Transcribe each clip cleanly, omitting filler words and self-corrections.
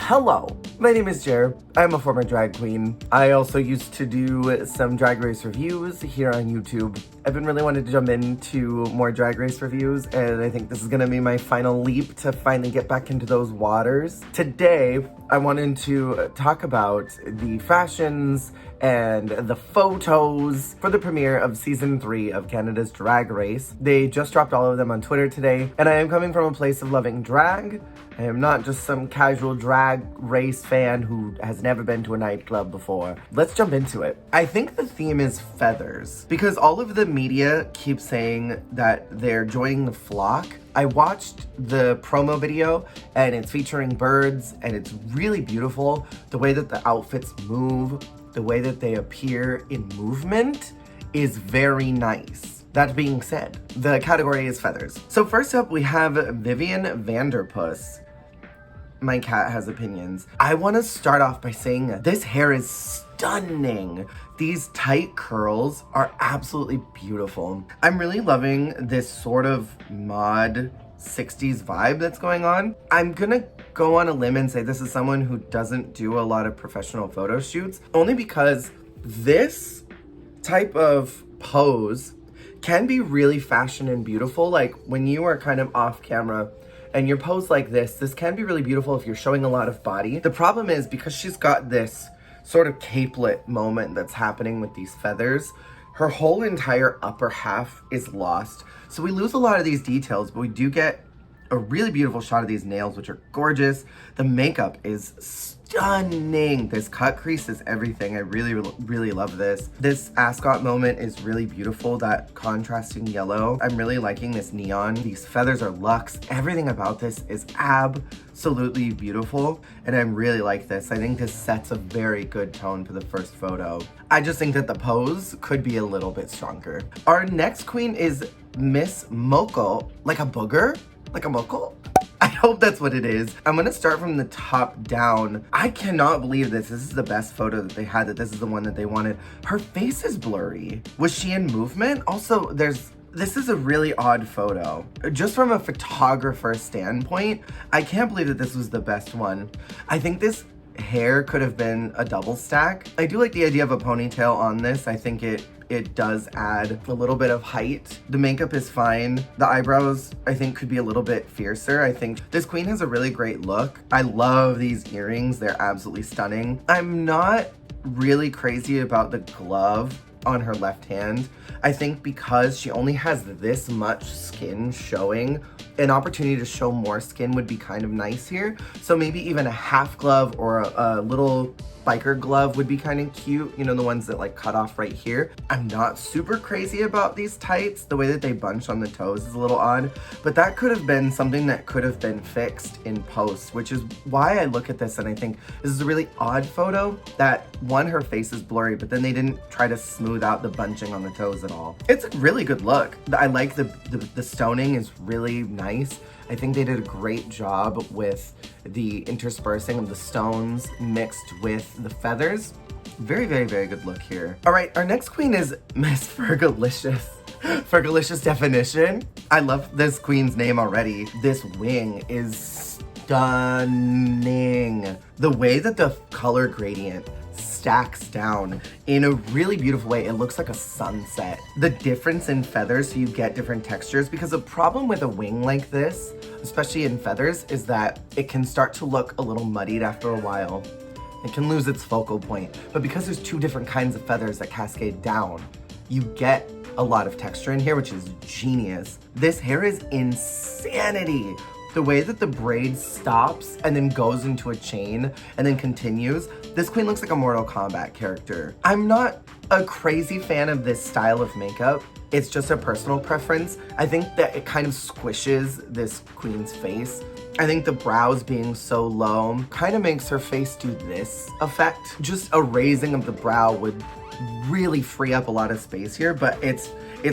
Hello, my name is Jer. I'm a former drag queen. I also used to do some drag race reviews here on YouTube. I've been really wanting to jump into more drag race reviews, and I think this is gonna be my final leap to finally get back into those waters. Today, I wanted to talk about the fashions and the photos for the premiere of season 3 of Canada's Drag Race. They just dropped all of them on Twitter today, and I am coming from a place of loving drag. I am not just some casual drag race fan who has never been to a nightclub before. Let's jump into it. I think the theme is feathers, because all of the media keep saying that they're joining the flock. I watched the promo video and it's featuring birds and it's really beautiful. The way that the outfits move, the way that they appear in movement is very nice. That being said, the category is feathers. So first up, we have Vivian Vanderpuss. My cat has opinions. I want to start off by saying that this hair is stunning. These tight curls are absolutely beautiful. I'm really loving this sort of mod 60s vibe that's going on. I'm gonna go on a limb and say this is someone who doesn't do a lot of professional photo shoots, only because this type of pose can be really fashion and beautiful. Like when you are kind of off camera and you're posed like this can be really beautiful if you're showing a lot of body. The problem is because she's got this sort of capelet moment that's happening with these feathers, her whole entire upper half is lost. So we lose a lot of these details, but we do get a really beautiful shot of these nails, which are gorgeous. The makeup is stunning. This cut crease is everything. I really love this. This ascot moment is really beautiful, that contrasting yellow. I'm really liking this neon. These feathers are luxe. Everything about this is absolutely beautiful, and I really like this. I think this sets a very good tone for the first photo. I just think that the pose could be a little bit stronger. Our next queen is Miss Moko. Like a booger? Like a Moko? I hope that's what it is. I'm gonna start from the top down. I cannot believe this. This is the best photo that they had, that this is the one that they wanted. Her face is blurry. Was she in movement? Also, this is a really odd photo. Just from a photographer standpoint, I can't believe that this was the best one. I think this hair could have been a double stack. I do like the idea of a ponytail on this. I think it does add a little bit of height. The makeup is fine. The eyebrows, I think, could be a little bit fiercer. I think this queen has a really great look. I love these earrings. They're absolutely stunning. I'm not really crazy about the glove on her left hand. I think because she only has this much skin showing, an opportunity to show more skin would be kind of nice here. So maybe even a half glove or a little biker glove would be kind of cute. You know, the ones that like cut off right here. I'm not super crazy about these tights. The way that they bunch on the toes is a little odd, but that could have been something that could have been fixed in post, which is why I look at this and I think this is a really odd photo that one, her face is blurry, but then they didn't try to smooth out the bunching on the toes at all. It's a really good look. I like the stoning is really nice. I think they did a great job with the interspersing of the stones mixed with the feathers. Very good look here. All right, our next queen is Miss Fergalicious. Fergalicious definition. I love this queen's name already. This wing is stunning. The way that the color gradient stacks down in a really beautiful way. It looks like a sunset. The difference in feathers, so you get different textures, because the problem with a wing like this, especially in feathers, is that it can start to look a little muddied after a while. It can lose its focal point. But because there's two different kinds of feathers that cascade down, you get a lot of texture in here, which is genius. This hair is insanity. The way that the braid stops and then goes into a chain and then continues, this queen looks like a Mortal Kombat character. I'm not a crazy fan of this style of makeup. It's just a personal preference. I think that it kind of squishes this queen's face. I think the brows being so low kind of makes her face do this effect. Just a raising of the brow would really free up a lot of space here, but it's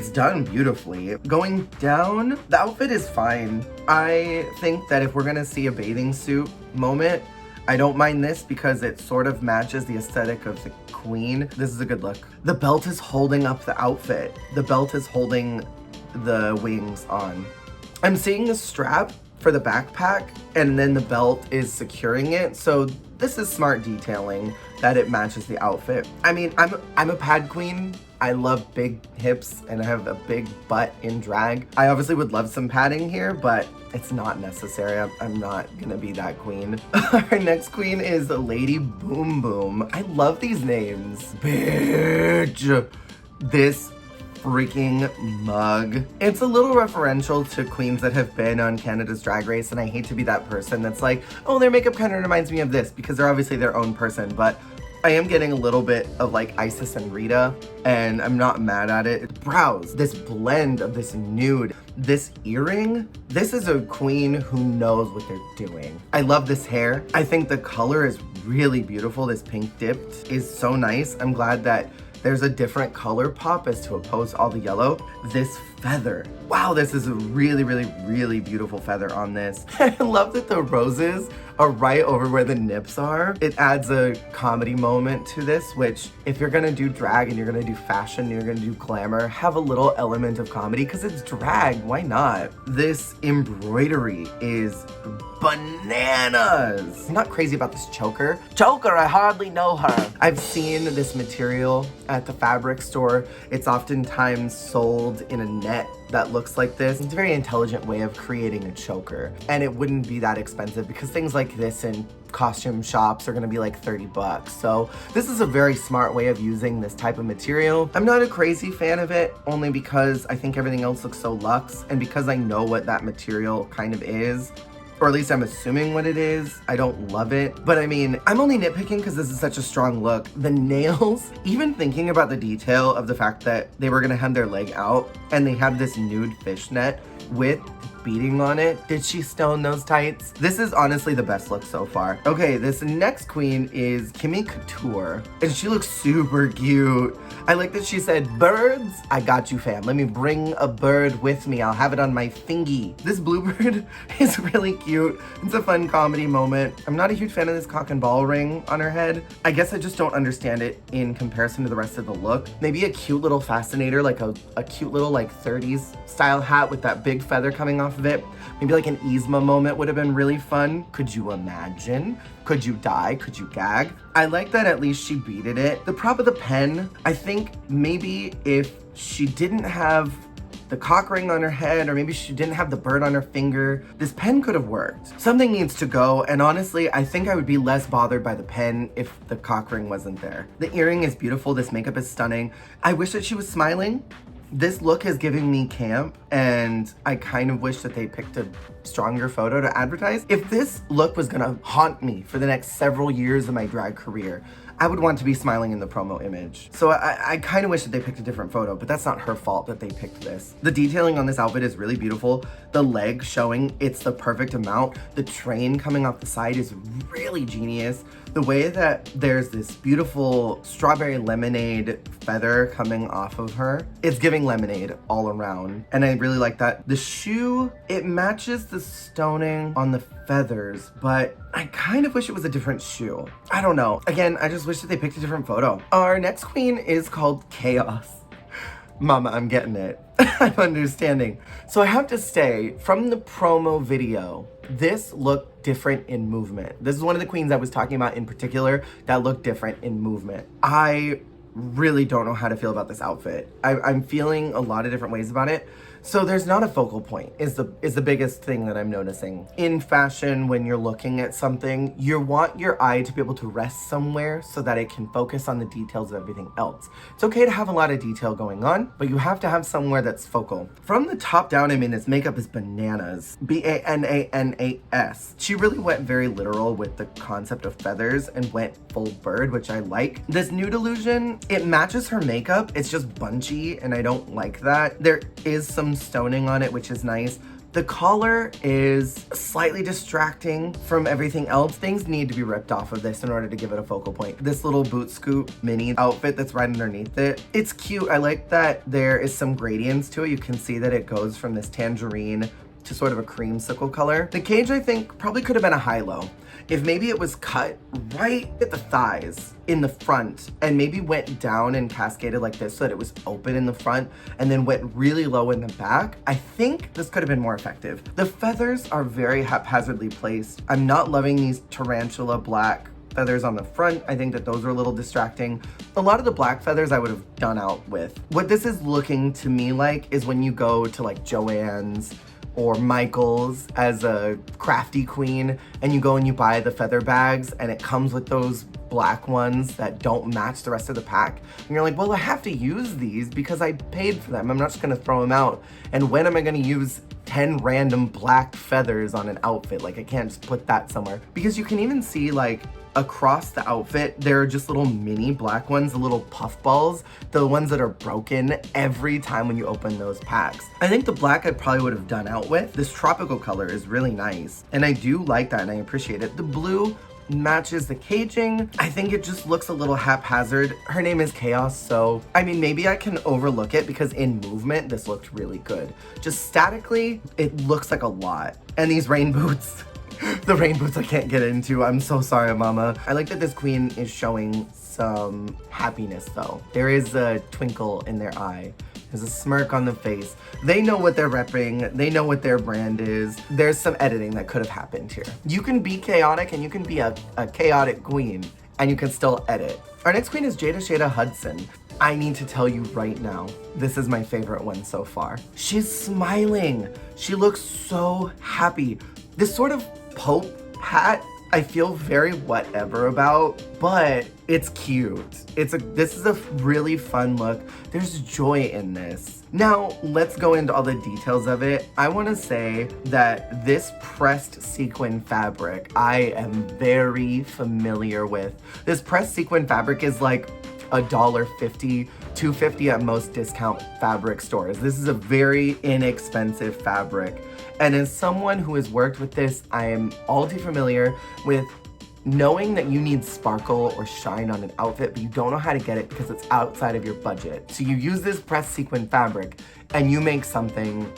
done beautifully. Going down, the outfit is fine. I think that if we're gonna see a bathing suit moment, I don't mind this because it sort of matches the aesthetic of the queen. This is a good look. The belt is holding up the outfit. The belt is holding the wings on. I'm seeing the strap for the backpack, and then the belt is securing it. So this is smart detailing that it matches the outfit. I mean, I'm a pad queen. I love big hips and I have a big butt in drag. I obviously would love some padding here, but it's not necessary. I'm not gonna be that queen. Our next queen is Lady Boom Boom. I love these names. Bitch. This freaking mug. It's a little referential to queens that have been on Canada's Drag Race, and I hate to be that person that's like, oh, their makeup kind of reminds me of this, because they're obviously their own person, but I am getting a little bit of like Isis and Rita, and I'm not mad at it. Brows, this blend of this nude, this earring, this is a queen who knows what they're doing. I love this hair. I think the color is really beautiful. This pink dipped is so nice. I'm glad that there's a different color pop as to oppose all the yellow. This feather. Wow, this is a really, really, really beautiful feather on this. I love that the roses are right over where the nips are. It adds a comedy moment to this, which if you're gonna do drag and you're gonna do fashion, and you're gonna do glamour, have a little element of comedy because it's drag, why not? This embroidery is bananas. I'm not crazy about this choker. Choker, I hardly know her. I've seen this material at the fabric store. It's oftentimes sold in a net that looks like this. It's a very intelligent way of creating a choker. And it wouldn't be that expensive because things like this in costume shops are gonna be like 30 bucks. So this is a very smart way of using this type of material. I'm not a crazy fan of it, only because I think everything else looks so luxe, and because I know what that material kind of is, or at least I'm assuming what it is. I don't love it, but I mean, I'm only nitpicking because this is such a strong look. The nails, even thinking about the detail of the fact that they were gonna have their leg out and they have this nude fishnet with beading on it. Did she stone those tights? This is honestly the best look so far. Okay, this next queen is Kimmy Couture, and she looks super cute. I like that she said, birds, I got you fam. Let me bring a bird with me. I'll have it on my thingy. This bluebird is really cute. It's a fun comedy moment. I'm not a huge fan of this cock and ball ring on her head. I guess I just don't understand it in comparison to the rest of the look. Maybe a cute little fascinator, like a cute little like 30s style hat with that big feather coming off of it. Maybe like an Yzma moment would have been really fun. Could you imagine? Could you die? Could you gag? I like that at least she beaded it. The prop of the pen, I think maybe if she didn't have the cock ring on her head, or maybe she didn't have the bird on her finger, this pen could have worked. Something needs to go, and honestly, I think I would be less bothered by the pen if the cock ring wasn't there. The earring is beautiful, this makeup is stunning. I wish that she was smiling. This look is giving me camp, and I kind of wish that they picked a stronger photo to advertise. If this look was gonna haunt me for the next several years of my drag career, I would want to be smiling in the promo image. So I kind of wish that they picked a different photo, but that's not her fault that they picked this. The detailing on this outfit is really beautiful. The leg showing it's the perfect amount. The train coming off the side is really genius. The way that there's this beautiful strawberry lemonade feather coming off of her, it's giving lemonade all around. And I really like that. The shoe, it matches the stoning on the feathers, but I kind of wish it was a different shoe. I don't know. Again, I just wish that they picked a different photo. Our next queen is called Chaos. Mama, I'm getting it. I'm understanding. So I have to say, from the promo video, this looked different in movement. This is one of the queens I was talking about in particular that looked different in movement. I really don't know how to feel about this outfit. I'm feeling a lot of different ways about it. So there's not a focal point is the biggest thing that I'm noticing. In fashion, when you're looking at something, you want your eye to be able to rest somewhere so that it can focus on the details of everything else. It's okay to have a lot of detail going on, but you have to have somewhere that's focal. From the top down, I mean, this makeup is bananas. B-A-N-A-N-A-S. She really went very literal with the concept of feathers and went full bird, which I like. This nude illusion, it matches her makeup. It's just bunchy, and I don't like that. There is some stoning on it, which is nice. The collar is slightly distracting from everything else. Things need to be ripped off of this in order to give it a focal point. This little boot scoop mini outfit that's right underneath it, it's cute. I like that there is some gradients to it. You can see that it goes from this tangerine to sort of a creamsicle color. The cage, I think, probably could have been a high-low. if maybe it was cut right at the thighs in the front and maybe went down and cascaded like this so that it was open in the front and then went really low in the back, I think this could have been more effective. The feathers are very haphazardly placed. I'm not loving these tarantula black feathers on the front. I think that those are a little distracting. A lot of the black feathers I would have done out with. What this is looking to me like is when you go to like Joann's or Michael's as a crafty queen and you go and you buy the feather bags and it comes with those black ones that don't match the rest of the pack. And you're like, well, I have to use these because I paid for them. I'm not just gonna throw them out. And when am I gonna use 10 random black feathers on an outfit? Like, I can't just put that somewhere. Because you can even see like across the outfit, there are just little mini black ones, the little puff balls, the ones that are broken every time when you open those packs. I think the black I probably would have done out with. This tropical color is really nice, and I do like that and I appreciate it. The blue matches the caging. I think it just looks a little haphazard. Her name is Chaos, so I mean, maybe I can overlook it because in movement, this looked really good. Just statically, it looks like a lot. And these rain boots, the rain boots I can't get into. I'm so sorry, mama. I like that this queen is showing some happiness though. There is a twinkle in their eye. There's a smirk on the face. They know what they're repping. They know what their brand is. There's some editing that could have happened here. You can be chaotic and you can be a chaotic queen and you can still edit. Our next queen is Shayda Hudson. I need to tell you right now, this is my favorite one so far. She's smiling. She looks so happy. This sort of Pope hat, I feel very whatever about, but it's cute. This is a really fun look. There's joy in this. Now, let's go into all the details of it. I wanna say that this pressed sequin fabric, I am very familiar with. This pressed sequin fabric is like $1.50, $2.50 at most discount fabric stores. This is a very inexpensive fabric. And as someone who has worked with this, I am all too familiar with knowing that you need sparkle or shine on an outfit, but you don't know how to get it because it's outside of your budget. So you use this pressed sequin fabric and you make something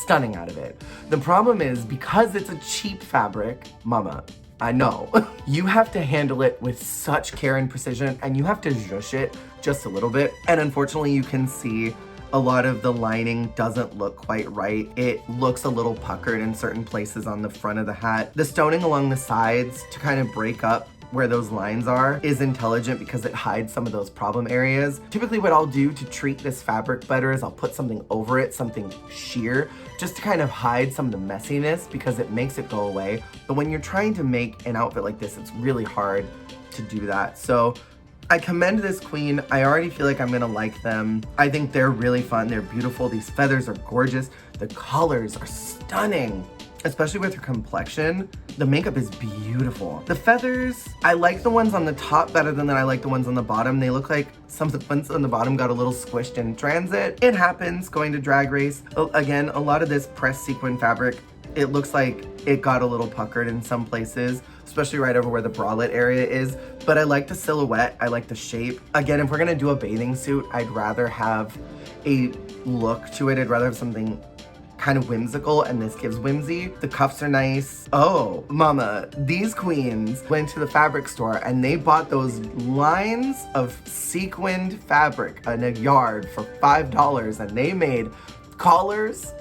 stunning out of it. The problem is because it's a cheap fabric, mama, I know, you have to handle it with such care and precision and you have to zhush it just a little bit. And unfortunately you can see a lot of the lining doesn't look quite right. It looks a little puckered in certain places on the front of the hat. The stoning along the sides to kind of break up where those lines are is intelligent because it hides some of those problem areas. Typically what I'll do to treat this fabric better is I'll put something over it, something sheer, just to kind of hide some of the messiness because it makes it go away. But when you're trying to make an outfit like this, it's really hard to do that. So I commend this queen. I already feel like I'm gonna like them. I think they're really fun. They're beautiful. These feathers are gorgeous. The colors are stunning, especially with her complexion. The makeup is beautiful. The feathers, I like the ones on the top better than I like the ones on the bottom. They look like some of the ones on the bottom got a little squished in transit. It happens going to Drag Race. Again, a lot of this pressed sequin fabric, it looks like it got a little puckered in some places, especially right over where the bralette area is. But I like the silhouette, I like the shape. Again, if we're gonna do a bathing suit, I'd rather have a look to it. I'd rather have something kind of whimsical, and this gives whimsy. The cuffs are nice. Oh, mama, these queens went to the fabric store and they bought those lines of sequined fabric in a yard for $5 and they made collars.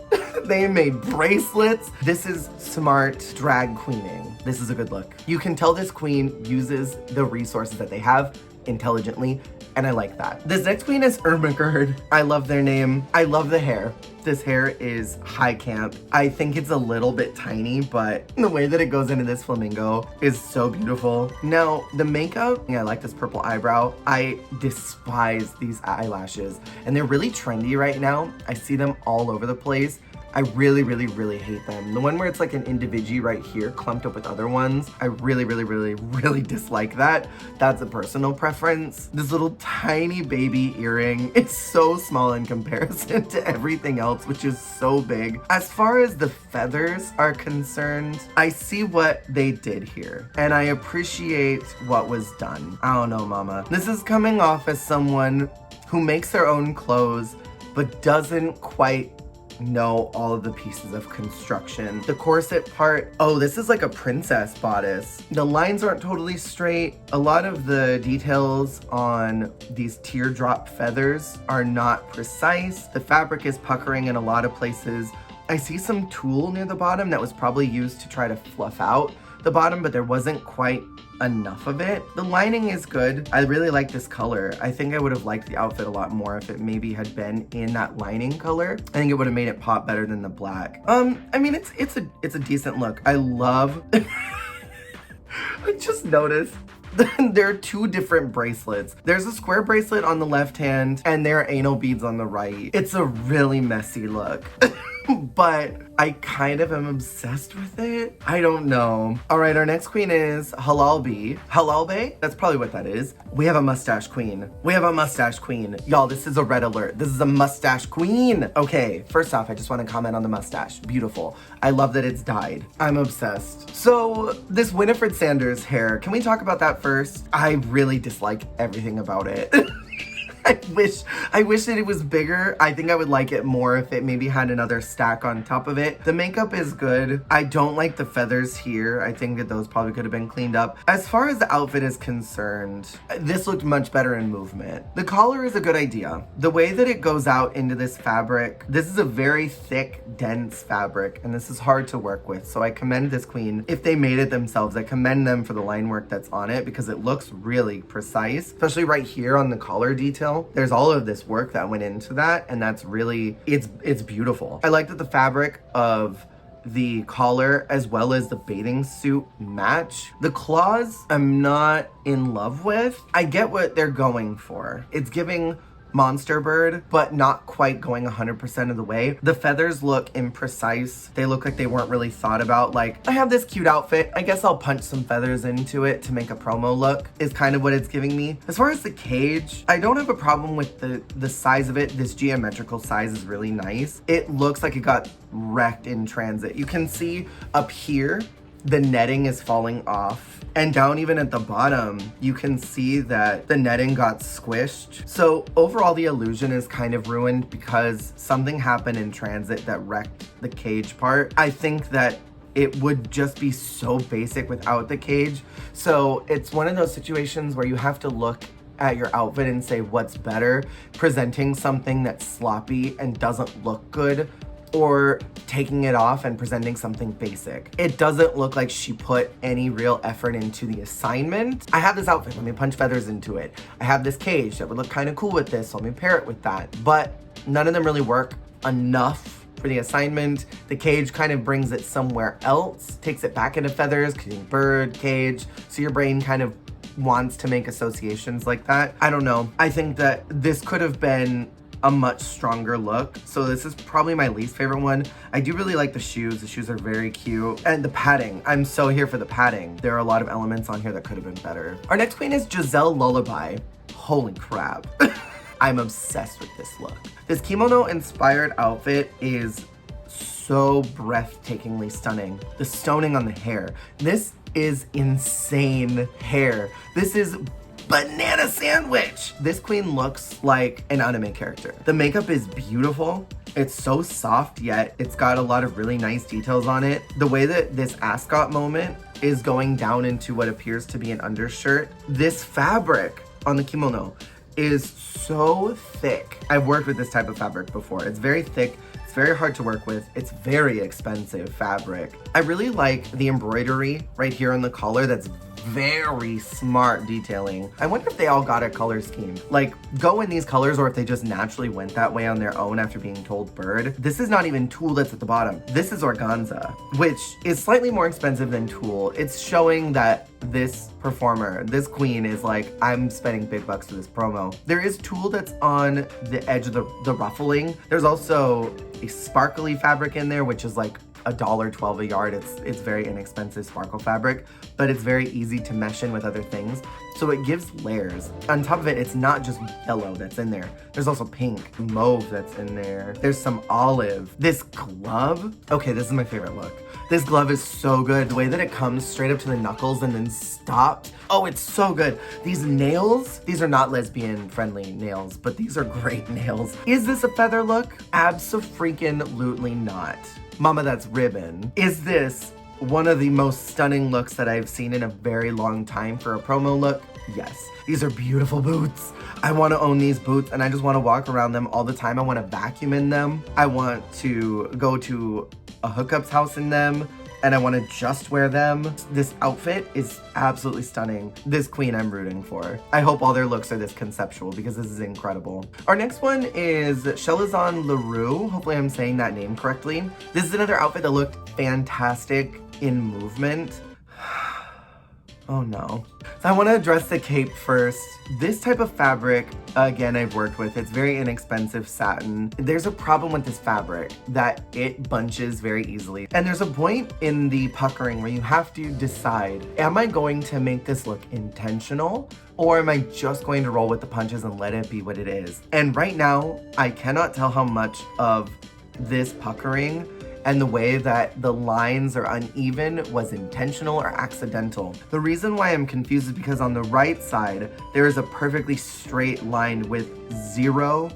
They made bracelets. This is smart drag queening. This is a good look. You can tell this queen uses the resources that they have intelligently, and I like that. This next queen is Irma Gerald. I love their name. I love the hair. This hair is high camp. I think it's a little bit tiny, but the way that it goes into this flamingo is so beautiful. Now, the makeup, I like this purple eyebrow. I despise these eyelashes, and they're really trendy right now. I see them all over the place. I really, really, really hate them. The one where it's like an individual right here clumped up with other ones, I really, really, really, really dislike that. That's a personal preference. This little tiny baby earring is so small in comparison to everything else, which is so big. As far as the feathers are concerned, I see what they did here, and I appreciate what was done. I don't know, mama. This is coming off as someone who makes their own clothes, but doesn't quite know all of the pieces of construction. The corset part, oh, this is like a princess bodice. The lines aren't totally straight. A lot of the details on these teardrop feathers are not precise. The fabric is puckering in a lot of places. I see some tulle near the bottom that was probably used to try to fluff out the bottom, but there wasn't quite enough of it. The lining is good. I really like this color. I think I would have liked the outfit a lot more if it maybe had been in that lining color. I think it would have made it pop better than the black. I mean, it's a decent look. I love, I just noticed there are two different bracelets. There's a square bracelet on the left hand and there are anal beads on the right. It's a really messy look. But I kind of am obsessed with it. I don't know. All right, our next queen is Halal B. Halal Bay? That's probably what that is. We have a mustache queen. We have a mustache queen. Y'all, this is a red alert. This is a mustache queen. Okay, first off, I just want to comment on the mustache. Beautiful. I love that it's dyed. I'm obsessed. So this Winifred Sanders hair, can we talk about that first? I really dislike everything about it. I wish that it was bigger. I think I would like it more if it maybe had another stack on top of it. The makeup is good. I don't like the feathers here. I think that those probably could have been cleaned up. As far as the outfit is concerned, this looked much better in movement. The collar is a good idea. The way that it goes out into this fabric, this is a very thick, dense fabric, and this is hard to work with. So I commend this queen. If they made it themselves, I commend them for the line work that's on it because it looks really precise, especially right here on the collar detail. There's all of this work that went into that, and that's really, it's beautiful. I like that the fabric of the collar as well as the bathing suit match. The claws, I'm not in love with. I get what they're going for. It's giving monster bird, but not quite going 100% of the way. The feathers look imprecise. They look like they weren't really thought about. Like, I have this cute outfit, I guess I'll punch some feathers into it to make a promo look, is kind of what it's giving me. As far as the cage, I don't have a problem with the size of it. This geometrical size is really nice. It looks like it got wrecked in transit. You can see up here, the netting is falling off. And down even at the bottom, you can see that the netting got squished. So overall, the illusion is kind of ruined because something happened in transit that wrecked the cage part. I think that it would just be so basic without the cage. So it's one of those situations where you have to look at your outfit and say what's better, presenting something that's sloppy and doesn't look good, or taking it off and presenting something basic. It doesn't look like she put any real effort into the assignment. I have this outfit, let me punch feathers into it. I have this cage that would look kind of cool with this, so let me pair it with that. But none of them really work enough for the assignment. The cage kind of brings it somewhere else, takes it back into feathers, bird, cage, so your brain kind of wants to make associations like that. I don't know. I think that this could have been a much stronger look. So this is probably my least favorite one. I do really like the shoes. The shoes are very cute. And the padding, I'm so here for the padding. There are a lot of elements on here that could have been better. Our next queen is Gisele Lullaby. Holy crap. I'm obsessed with this look. This kimono inspired outfit is so breathtakingly stunning. The stoning on the hair. This is insane hair. This is banana sandwich. This queen looks like an anime character. The makeup is beautiful. It's so soft, yet it's got a lot of really nice details on it. The way that this ascot moment is going down into what appears to be an undershirt. This fabric on the kimono is so thick. I've worked with this type of fabric before. It's very thick. It's very hard to work with. It's very expensive fabric. I really like the embroidery right here on the collar. That's very smart detailing. I wonder if they all got a color scheme. Like, go in these colors, or if they just naturally went that way on their own after being told bird. This is not even tulle that's at the bottom. This is organza, which is slightly more expensive than tulle. It's showing that this performer, this queen, is like, I'm spending big bucks for this promo. There is tulle that's on the edge of the ruffling. There's also a sparkly fabric in there, which is like $1.12 a yard. It's very inexpensive sparkle fabric, but it's very easy to mesh in with other things. So it gives layers. On top of it, it's not just yellow that's in there. There's also pink, mauve that's in there. There's some olive. This glove, okay, this is my favorite look. This glove is so good. The way that it comes straight up to the knuckles and then stops. Oh, it's so good. These nails, these are not lesbian friendly nails, but these are great nails. Is this a feather look? Abso-freaking-lutely not. Mama, that's ribbon. Is this one of the most stunning looks that I've seen in a very long time for a promo look? Yes. These are beautiful boots. I want to own these boots and I just want to walk around them all the time. I want to vacuum in them. I want to go to a hookup's house in them and I want to just wear them. This outfit is absolutely stunning. This queen I'm rooting for. I hope all their looks are this conceptual because this is incredible. Our next one is Chelazon Leroux. Hopefully I'm saying that name correctly. This is another outfit that looked fantastic in movement. Oh no. So I want to address the cape first. This type of fabric, again, I've worked with. It's very inexpensive satin. There's a problem with this fabric that it bunches very easily. And there's a point in the puckering where you have to decide, am I going to make this look intentional or am I just going to roll with the punches and let it be what it is? And right now, I cannot tell how much of this puckering and the way that the lines are uneven was intentional or accidental. The reason why I'm confused is because on the right side, there is a perfectly straight line with zero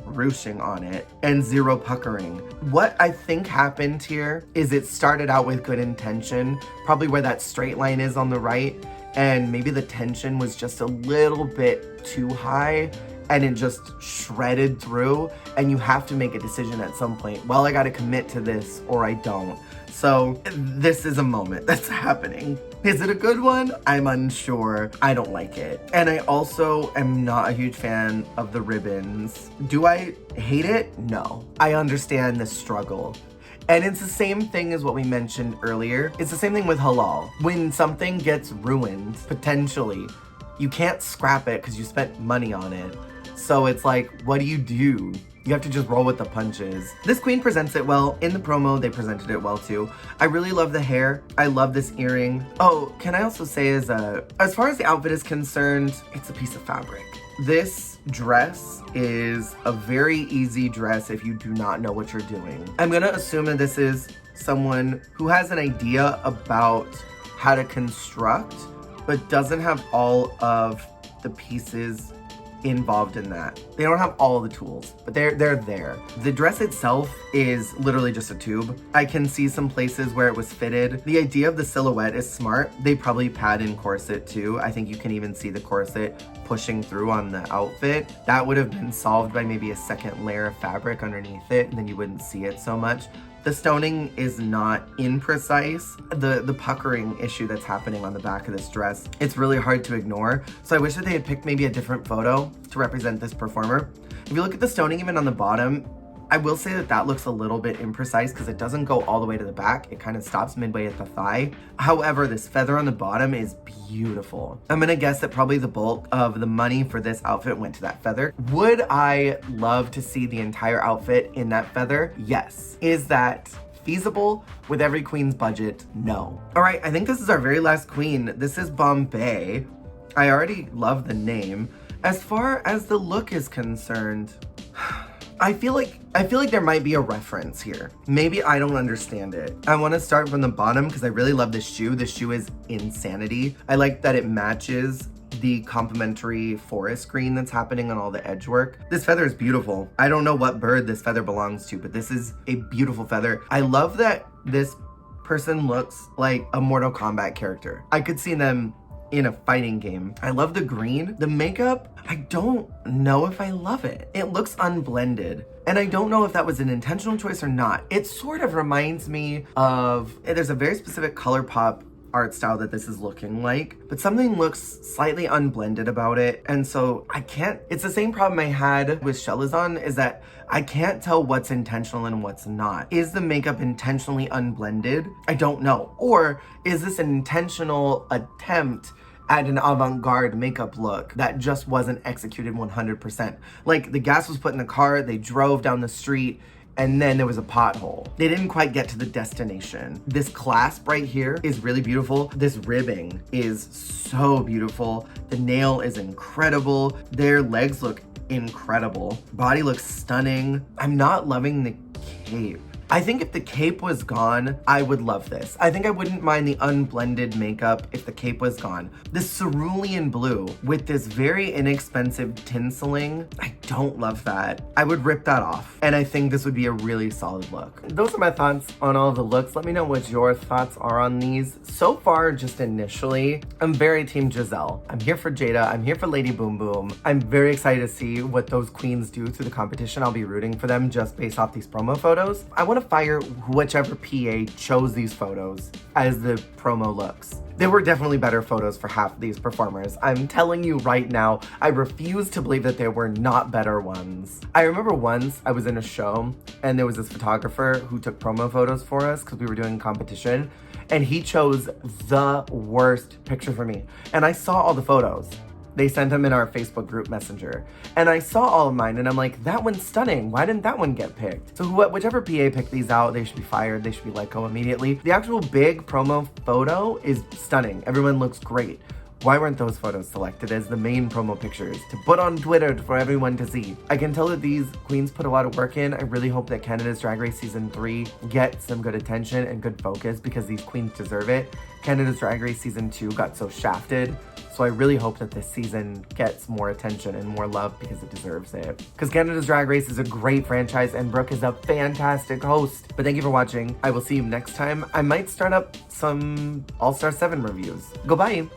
ruching on it and zero puckering. What I think happened here is it started out with good intention, probably where that straight line is on the right, and maybe the tension was just a little bit too high and it just shredded through, and you have to make a decision at some point. Well, I gotta commit to this or I don't. So this is a moment that's happening. Is it a good one? I'm unsure. I don't like it. And I also am not a huge fan of the ribbons. Do I hate it? No. I understand the struggle. And it's the same thing as what we mentioned earlier. It's the same thing with Halal. When something gets ruined, potentially, you can't scrap it because you spent money on it. So it's like, what do? You have to just roll with the punches. This queen presents it well. In the promo, they presented it well too. I really love the hair. I love this earring. Oh, can I also say as far as the outfit is concerned, it's a piece of fabric. This dress is a very easy dress if you do not know what you're doing. I'm gonna assume that this is someone who has an idea about how to construct, but doesn't have all of the pieces involved in that. They don't have all the tools, but they're there. The dress itself is literally just a tube. I can see some places where it was fitted. The idea of the silhouette is smart. They probably pad in corset too. I think you can even see the corset pushing through on the outfit. That would have been solved by maybe a second layer of fabric underneath it, and then you wouldn't see it so much. The stoning is not imprecise. The puckering issue that's happening on the back of this dress, it's really hard to ignore. So I wish that they had picked maybe a different photo to represent this performer. If you look at the stoning even on the bottom, I will say that that looks a little bit imprecise because it doesn't go all the way to the back. It kind of stops midway at the thigh. However, this feather on the bottom is beautiful. I'm gonna guess that probably the bulk of the money for this outfit went to that feather. Would I love to see the entire outfit in that feather? Yes. Is that feasible with every queen's budget? No. All right, I think this is our very last queen. This is Bombay. I already love the name. As far as the look is concerned, I feel like there might be a reference here. Maybe I don't understand it. I want to start from the bottom because I really love this shoe. This shoe is insanity. I like that it matches the complementary forest green that's happening on all the edge work. This feather is beautiful. I don't know what bird this feather belongs to, but this is a beautiful feather. I love that this person looks like a Mortal Kombat character. I could see them in a fighting game. I love the green. The makeup, I don't know if I love it. It looks unblended. And I don't know if that was an intentional choice or not. It sort of reminds me of, there's a very specific ColourPop art style that this is looking like, but something looks slightly unblended about it. And so I can't, it's the same problem I had with Chelazon, is that I can't tell what's intentional and what's not. Is the makeup intentionally unblended? I don't know. Or is this an intentional attempt at an avant-garde makeup look that just wasn't executed 100%? Like the gas was put in the car, they drove down the street, and then there was a pothole. They didn't quite get to the destination. This clasp right here is really beautiful. This ribbing is so beautiful. The nail is incredible. Their legs look incredible. Body looks stunning. I'm not loving the cape. I think if the cape was gone, I would love this. I think I wouldn't mind the unblended makeup if the cape was gone. This cerulean blue with this very inexpensive tinseling, I don't love that. I would rip that off. And I think this would be a really solid look. Those are my thoughts on all of the looks. Let me know what your thoughts are on these. So far, just initially, I'm very team Gisele. I'm here for Jada. I'm here for Lady Boom Boom. I'm very excited to see what those queens do through the competition. I'll be rooting for them just based off these promo photos. I want to fire whichever PA chose these photos as the promo looks. There were definitely better photos for half of these performers. I'm telling you right now, I refuse to believe that there were not better ones. I remember once I was in a show and there was this photographer who took promo photos for us because we were doing a competition, and he chose the worst picture for me. And I saw all the photos. They sent them in our Facebook group messenger. And I saw all of mine and I'm like, that one's stunning. Why didn't that one get picked? So whichever PA picked these out, they should be fired. They should be let go immediately. The actual big promo photo is stunning. Everyone looks great. Why weren't those photos selected as the main promo pictures to put on Twitter for everyone to see? I can tell that these queens put a lot of work in. I really hope that Canada's Drag Race Season 3 gets some good attention and good focus because these queens deserve it. Canada's Drag Race Season 2 got so shafted. So I really hope that this season gets more attention and more love because it deserves it. Because Canada's Drag Race is a great franchise and Brooke is a fantastic host. But thank you for watching. I will see you next time. I might start up some All-Star 7 reviews. Goodbye.